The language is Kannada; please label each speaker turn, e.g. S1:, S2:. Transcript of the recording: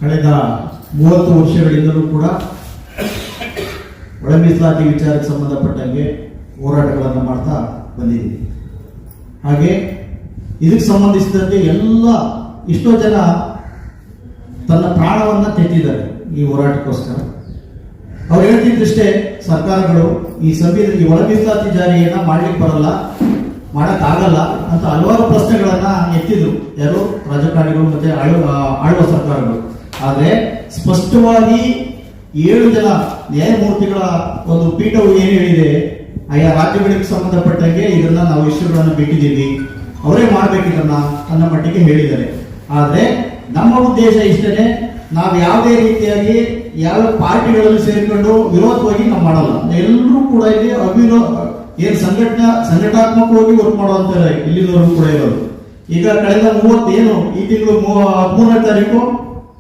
S1: ಕಳೆದ 30 ವರ್ಷಗಳಿಂದಲೂ ಕೂಡ ಒಳ ಮೀಸಲಾತಿ ವಿಚಾರಕ್ಕೆ ಸಂಬಂಧಪಟ್ಟಂಗೆ ಹೋರಾಟಗಳನ್ನು ಮಾಡ್ತಾ ಬಂದಿದ್ದೀವಿ. ಹಾಗೆ ಇದಕ್ಕೆ ಸಂಬಂಧಿಸಿದಂತೆ ಎಷ್ಟೋ ಜನ ತನ್ನ ಪ್ರಾಣವನ್ನ ತೆತ್ತಿದ್ದಾರೆ ಈ ಹೋರಾಟಕ್ಕೋಸ್ಕರ. ಅವ್ರು ಹೇಳ್ತಿದ್ದಷ್ಟೇ ಸರ್ಕಾರಗಳು ಈ ಒಳ ಮೀಸಲಾತಿ ಜಾರಿಯನ್ನ ಮಾಡ್ಲಿಕ್ಕೆ ಬರಲ್ಲ, ಮಾಡಕ್ಕಾಗಲ್ಲ ಅಂತ ಹಲವಾರು ಪ್ರಶ್ನೆಗಳನ್ನ ಎತ್ತಿದ್ರು ಯಾರು ರಾಜಕಾರಣಿಗಳು ಮತ್ತೆ ಆಳುವ ಸರ್ಕಾರಗಳು. ಆದ್ರೆ ಸ್ಪಷ್ಟವಾಗಿ 7 ಜನ ನ್ಯಾಯಮೂರ್ತಿಗಳ ಒಂದು ಪೀಠವು ಏನು ಹೇಳಿದೆ, ಆಯಾ ರಾಜ್ಯಗಳಿಗೆ ಸಂಬಂಧಪಟ್ಟಂಗೆ ಇದನ್ನ ನಾವು ಇಶ್ಯೂಗಳನ್ನು ಬಿಟ್ಟಿದ್ದೀವಿ, ಅವರೇ ಮಾಡ್ಬೇಕಿದನ್ನ ಅನ್ನೋ ಮಟ್ಟಿಗೆ ಹೇಳಿದ್ದಾರೆ. ಆದ್ರೆ ನಮ್ಮ ಉದ್ದೇಶ ಇಷ್ಟೇ, ನಾವು ಯಾವುದೇ ರೀತಿಯಾಗಿ ಯಾವ ಪಾರ್ಟಿಗಳಲ್ಲಿ ಸೇರಿಕೊಂಡು ವಿರೋಧವಾಗಿ ನಾವು ಮಾಡಲ್ಲ. ಎಲ್ಲರೂ ಕೂಡ ಇಲ್ಲಿ ಏನು ಸಂಘಟನಾತ್ಮಕವಾಗಿ ವರ್ಕ್ ಮಾಡುವಂತ ಇಲ್ಲಿನವರು ಕೂಡ ಇರೋದು. ಈಗ ಕಳೆದ 30 ಈ ತಿಂಗಳು 13ನೇ ತಾರೀಕು